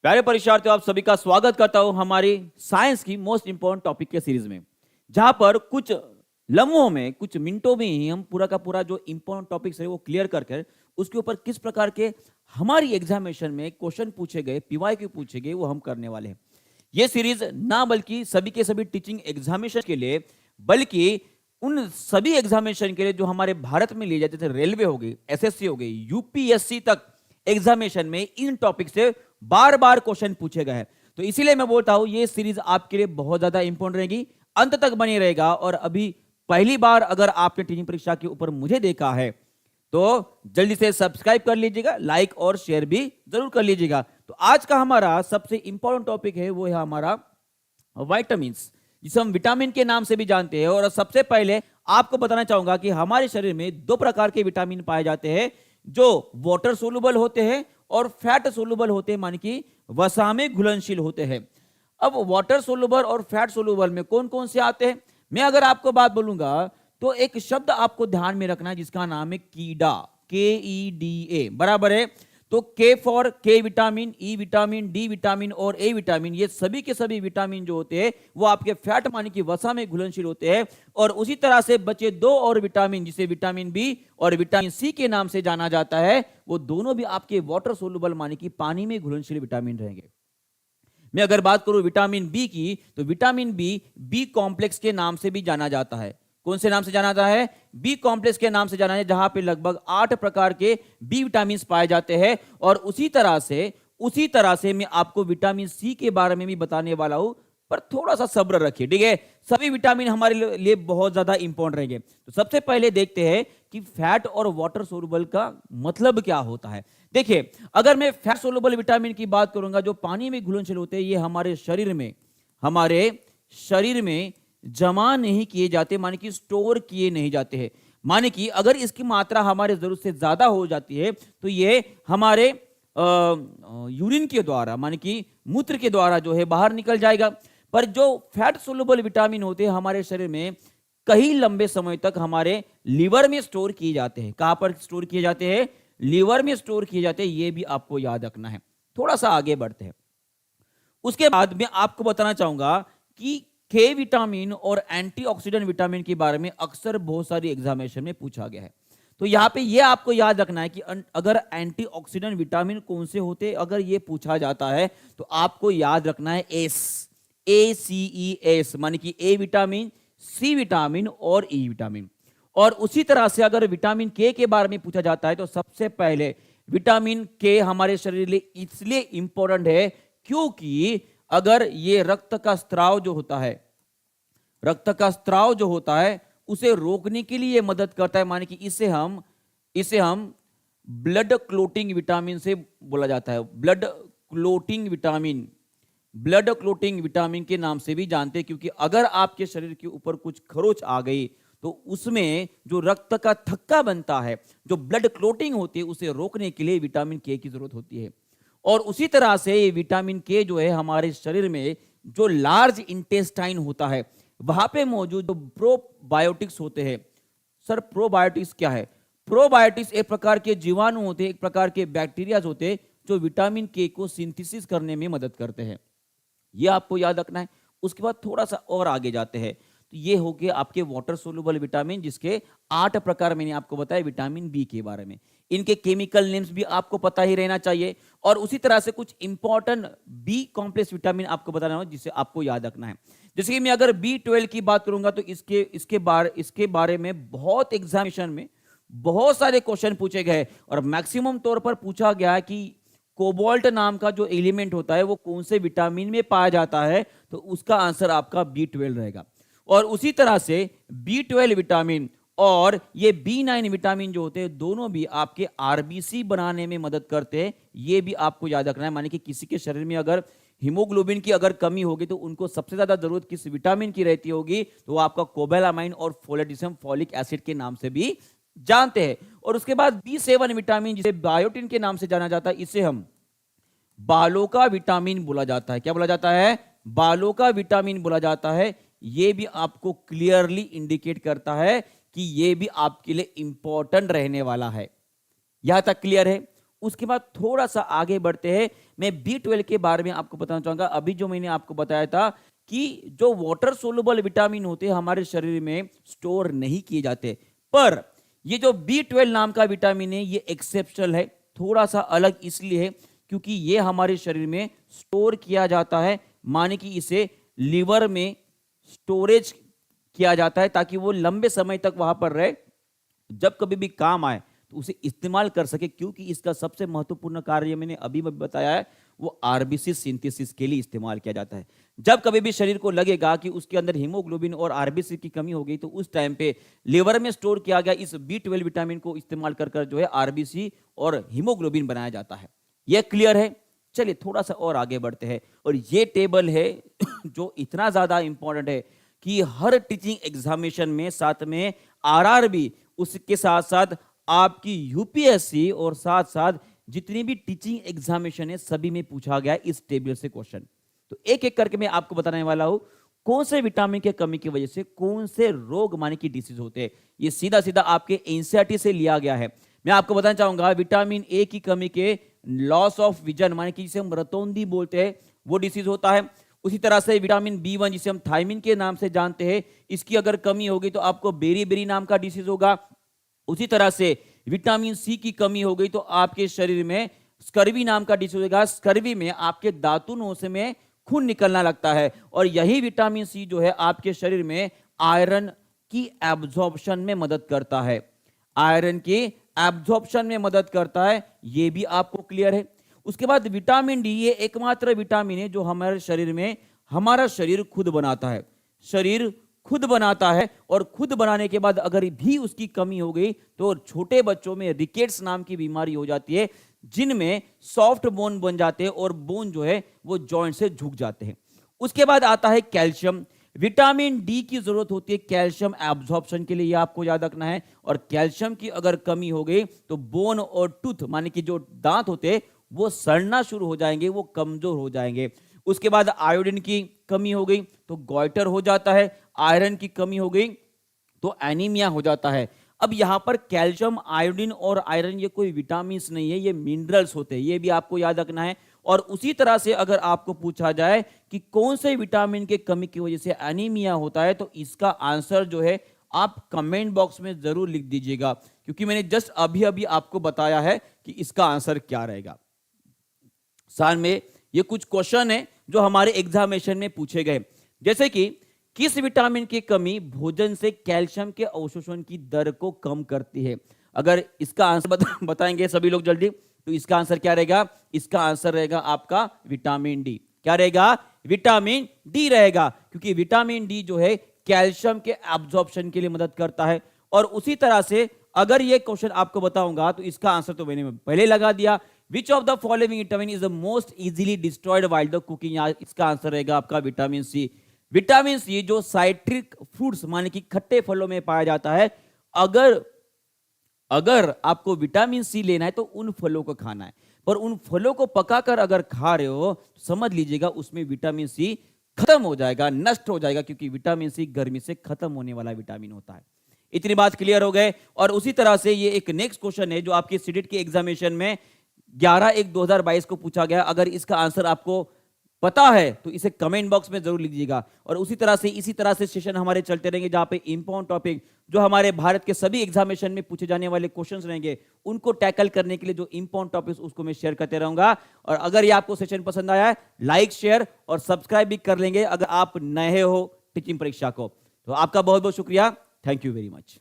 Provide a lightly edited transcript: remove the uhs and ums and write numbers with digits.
प्यारे परीक्षार्थियों, आप सभी का स्वागत करता हूं हमारी साइंस की मोस्ट इंपोर्टेंट टॉपिक के सीरीज में, जहां पर कुछ लम्हों में, कुछ मिनटों में ही हम पूरा का पूरा जो इंपोर्टेंट टॉपिक्स है वो क्लियर करके उसके ऊपर किस प्रकार के हमारी एग्जामिनेशन में क्वेश्चन पूछे गए, पीवाईक्यू पूछे गए, वो हम करने वाले हैं। ये सीरीज ना बल्कि सभी के सभी टीचिंग एग्जामिनेशन के लिए, बल्कि उन सभी एग्जामिनेशन के लिए जो हमारे भारत में लिए जाते थे, रेलवे हो गई, एसएससी हो गई, यूपीएससी तक एग्जामिनेशन में इन टॉपिक से बार बार क्वेश्चन पूछे गए हैं। तो इसीलिए मैं बोलता हूं ये सीरीज आपके लिए बहुत ज्यादा इंपॉर्टेंट रहेगी, अंत तक बनी रहेगा। और अभी पहली बार अगर आपने टीचिंग परीक्षा के ऊपर मुझे देखा है तो जल्दी से सब्सक्राइब कर लीजिएगा, लाइक और शेयर भी जरूर कर लीजिएगा। तो आज का हमारा सबसे इंपॉर्टेंट टॉपिक है वो है हमारा विटामिन्स, जिसे हम विटामिन के नाम से भी जानते हैं। और सबसे पहले आपको बताना चाहूंगा कि हमारे शरीर में दो प्रकार के विटामिन पाए जाते हैं, जो वाटर सोलुबल होते हैं और फैट सोलुबल होते हैं, माने कि वसा में घुलनशील होते हैं। अब वाटर सोलुबल और फैट सोलुबल में कौन कौन से आते हैं, मैं अगर आपको बात बोलूंगा तो एक शब्द आपको ध्यान में रखना है जिसका नाम है कीड़ा, KEDA, बराबर है। तो के फॉर के vitamin, E vitamin, D vitamin और ए विटामिन, ये सभी के सभी विटामिन जो होते हैं वो आपके फैट माने की वसा में घुलनशील होते हैं। और उसी तरह से बचे दो और विटामिन, जिसे विटामिन बी और विटामिन सी के नाम से जाना जाता है, वो दोनों भी आपके वाटर सोलुबल माने की पानी में घुलनशील विटामिन रहेंगे। मैं अगर बात करूं विटामिन बी की, तो विटामिन बी कॉम्प्लेक्स के नाम से भी जाना जाता है। कौन से नाम से जाना जाता है? बी कॉम्प्लेक्स के नाम से जाना है, जहां पे लगभग 8 प्रकार के बी विटामिन पाए जाते हैं। और उसी तरह से मैं आपको विटामिन सी के बारे में भी बताने वाला हूं, पर थोड़ा सा सब्र रखिए, ठीक है। सभी विटामिन हमारे लिए बहुत ज्यादा इंपॉर्टेंट रहेंगे। तो सबसे पहले देखते हैं कि फैट और वाटर सोलुबल का मतलब क्या होता है। देखिए, अगर मैं फैट सोलुबल विटामिन की बात करूंगा, जो पानी में घुलनशील होते हैं, ये हमारे शरीर में जमा नहीं किए जाते, माने कि स्टोर किए नहीं जाते हैं। माने कि अगर इसकी मात्रा हमारे जरूरत से ज्यादा हो जाती है तो ये हमारे यूरिन के द्वारा, माने कि मूत्र के द्वारा जो है बाहर निकल जाएगा। पर जो फैट सोलुबल विटामिन होते हैं हमारे शरीर में कई लंबे समय तक हमारे लीवर में स्टोर किए जाते हैं। कहां पर स्टोर किए जाते हैं? लीवर में स्टोर किए जाते हैं। ये भी आपको याद रखना है। थोड़ा सा आगे बढ़ते हैं। उसके बाद मैं आपको बताना चाहूंगा कि के विटामिन और एंटीऑक्सीडेंट विटामिन के बारे में अक्सर बहुत सारी एग्जामिनेशन में पूछा गया है। तो यहां पे ये आपको याद रखना है कि अगर एंटीऑक्सीडेंट विटामिन कौन से होते, अगर ये पूछा जाता है तो आपको याद रखना है ACES, माने कि ए विटामिन, सी विटामिन और ई विटामिन। और उसी तरह से अगर विटामिन के बारे में पूछा जाता है तो सबसे पहले विटामिन के हमारे शरीर के लिए इसलिए इंपॉर्टेंट है क्योंकि अगर ये रक्त का स्त्राव जो होता है उसे रोकने के लिए मदद करता है, माने कि इसे हम ब्लड क्लोटिंग विटामिन से बोला जाता है। ब्लड क्लोटिंग विटामिन के नाम से भी जानते हैं, क्योंकि अगर आपके शरीर के ऊपर कुछ खरोच आ गई तो उसमें जो रक्त का थक्का बनता है, जो ब्लड क्लोटिंग होती है, उसे रोकने के लिए विटामिन के की जरूरत होती है। और उसी तरह से ये विटामिन के जो है हमारे शरीर में जो लार्ज इंटेस्टाइन होता है वहां पे मौजूद जो प्रोबायोटिक्स होते हैं। सर, प्रोबायोटिक्स क्या है? प्रोबायोटिक्स एक प्रकार के जीवाणु होते हैं, एक प्रकार के बैक्टीरिया होते हैं जो विटामिन के को सिंथेसिस करने में मदद करते हैं। यह आपको याद रखना है। उसके बाद थोड़ा सा और आगे जाते हैं तो ये हो गए आपके वाटर सोलुबल विटामिन, जिसके 8 प्रकार मैंने आपको बताया विटामिन बी के बारे में। इनके केमिकल नेम्स भी आपको पता ही रहना चाहिए। और उसी तरह से कुछ इंपॉर्टेंट बी कॉम्प्लेक्स विटामिन आपको बताना हो जिसे आपको याद रखना है। जैसे कि मैं अगर B12 की बात करूंगा तो इसके बारे में बहुत एग्जामिनेशन में बहुत सारे क्वेश्चन पूछे गए और मैक्सिमम तौर पर पूछा गया कि कोबाल्ट नाम का जो एलिमेंट होता है वो कौन से विटामिन में पाया जाता है, तो उसका आंसर आपका B12 रहेगा। और उसी तरह से B12 विटामिन और ये B9 विटामिन जो होते हैं दोनों भी आपके आरबीसी बनाने में मदद करते हैं। ये भी आपको याद रखना है। माने कि किसी के शरीर में अगर हीमोग्लोबिन की अगर कमी होगी तो उनको सबसे ज्यादा जरूरत किस विटामिन की रहती होगी, तो वो आपका कोबैलामाइन और फोलेट, जिसे हम फॉलिक एसिड के नाम से भी जानते हैं। और उसके बाद B7 विटामिन, जिसे बायोटिन के नाम से जाना जाता है, इसे हम बालों का विटामिन बोला जाता है। क्या बोला जाता है? बालों का विटामिन बोला जाता है। ये भी आपको क्लियरली इंडिकेट करता है कि ये भी आपके लिए इंपॉर्टेंट रहने वाला है। यहां तक क्लियर है? उसके बाद थोड़ा सा आगे बढ़ते हैं। मैं B12 के बारे में आपको बताना चाहूंगा। अभी जो मैंने आपको बताया था कि जो वाटर सोलुबल विटामिन होते हैं हमारे शरीर में स्टोर नहीं किए जाते, पर ये जो B12 नाम का विटामिन है ये एक्सेप्शनल है, थोड़ा सा अलग इसलिए है क्योंकि ये हमारे शरीर में स्टोर किया जाता है, माने कि इसे लिवर में स्टोरेज किया जाता है ताकि वो लंबे समय तक वहां पर रहे, जब कभी भी काम आए तो उसे इस्तेमाल कर सके। क्योंकि इसका सबसे महत्वपूर्ण कार्य मैंने अभी बताया है, वो आरबीसी सिंथेसिस के लिए इस्तेमाल किया जाता है। जब कभी भी शरीर को लगेगा कि उसके अंदर हीमोग्लोबिन और आरबीसी की कमी हो गई तो उस टाइम पे लिवर में स्टोर किया गया इस B12 विटामिन को इस्तेमाल कर जो है आरबीसी और हीमोग्लोबिन बनाया जाता है। यह क्लियर है? चलिए थोड़ा सा और आगे बढ़ते हैं। और ये टेबल है जो इतना ज्यादा इंपॉर्टेंट है कि हर टीचिंग एग्जामिनेशन में, साथ में आरआरबी, उसके साथ साथ आपकी यूपीएससी और साथ साथ जितनी भी टीचिंग एग्जामिनेशन है सभी में पूछा गया इस टेबल से क्वेश्चन। तो एक एक करके मैं आपको बताने वाला हूं कौन से विटामिन के कमी की वजह से कौन से रोग माने की डिसीज होते हैं। ये सीधा सीधा आपके एनसीईआरटी से लिया गया है। मैं आपको बताना चाहूंगा विटामिन ए की कमी के लॉस ऑफ विजन माने कि जिसे हम रतौंधी बोलते हैं वो डिसीज होता है। उसी तरह से विटामिन B1 जिसे हम थायमिन के नाम से जानते हैं, इसकी अगर कमी होगी तो आपको बेरी नाम का डिसीज होगा। उसी तरह से विटामिन सी की कमी हो गई तो आपके शरीर में स्कर्वी नाम का डिसीज होगा। स्कर्वी में आपके दांतों नोसे में खून निकलना लगता है और यही विटामिन सी जो है आपके शरीर में आयरन की एब्जॉर्प्शन में मदद करता है। आयरन की एब्जॉर्प्शन में मदद करता है, यह भी आपको क्लियर है। उसके बाद विटामिन डी, ये एकमात्र विटामिन है जो हमारे शरीर में हमारा शरीर खुद बनाता है। शरीर खुद बनाता है और खुद बनाने के बाद अगर भी उसकी कमी हो गई तो छोटे बच्चों में रिकेट्स नाम की बीमारी हो जाती है, जिनमें सॉफ्ट बोन बन जाते हैं और बोन जो है वो जॉइंट से झुक जाते हैं। उसके बाद आता है कैल्शियम। विटामिन डी की जरूरत होती है कैल्शियम एब्जॉर्प्शन के लिए, ये आपको याद रखना है। और कैल्शियम की अगर कमी हो गई तो बोन और टूथ माने कि जो दांत होते हैं वो सड़ना शुरू हो जाएंगे, वो कमजोर हो जाएंगे। उसके बाद आयोडीन की कमी हो गई तो गॉइटर हो जाता है। आयरन की कमी हो गई तो एनीमिया हो जाता है। अब यहां पर कैल्शियम, आयोडीन और आयरन ये कोई विटामिन नहीं है, ये मिनरल्स होते हैं, ये भी आपको याद रखना है। और उसी तरह से अगर आपको पूछा जाए कि कौन से विटामिन के कमी की वजह से एनीमिया होता है तो इसका आंसर जो है आप कमेंट बॉक्स में जरूर लिख दीजिएगा, क्योंकि मैंने जस्ट अभी अभी आपको बताया है कि इसका आंसर क्या रहेगा। साथ में ये कुछ क्वेश्चन है जो हमारे एग्जामिनेशन में पूछे गए, जैसे कि किस विटामिन की कमी भोजन से कैल्शियम के अवशोषण की दर को कम करती है। अगर इसका आंसर बताएंगे सभी लोग जल्दी, तो इसका आंसर क्या रहेगा? इसका आंसर रहेगा आपका विटामिन डी। क्या रहेगा? विटामिन डी रहेगा, क्योंकि विटामिन डी जो है कैल्शियम के एब्जॉर्प्शन के लिए मदद करता है। और उसी तरह से अगर ये क्वेश्चन आपको बताऊंगा तो इसका आंसर तो मैंने पहले लगा दिया। Which of the following vitamin is the most easily destroyed while the cooking? इसका आंसर रहेगा आपका विटामिन सी। विटामिन सी जो साइट्रिक फ्रूट्स माने कि खट्टे फलों में पाया जाता है, अगर आपको विटामिन सी लेना है तो उन फलों को खाना है, पर उन फलों को पकाकर अगर खा रहे हो तो समझ लीजिएगा उसमें विटामिन सी खत्म हो जाएगा, नष्ट हो जाएगा, क्योंकि विटामिन सी गर्मी से खत्म होने वाला विटामिन होता है। इतनी बात क्लियर हो गए। और उसी तरह से ये एक नेक्स्ट क्वेश्चन है जो आपके सीटेट के एग्जामिनेशन में 11/1/2022 को पूछा गया। अगर इसका आंसर आपको पता है तो इसे कमेंट बॉक्स में जरूर लिख दीजिएगा। और उसी तरह से सेशन हमारे चलते रहेंगे जहां पे इंपॉर्टेंट टॉपिक जो हमारे भारत के सभी एग्जामिनेशन में पूछे जाने वाले क्वेश्चंस रहेंगे उनको टैकल करने के लिए जो इंपॉर्टेंट टॉपिक्स उसको मैं शेयर करते रहूंगा। और अगर ये आपको सेशन पसंद आया है, लाइक, शेयर और सब्सक्राइब भी कर लेंगे अगर आप नए हो टीचिंग परीक्षा को। तो आपका बहुत बहुत शुक्रिया। Thank you very much.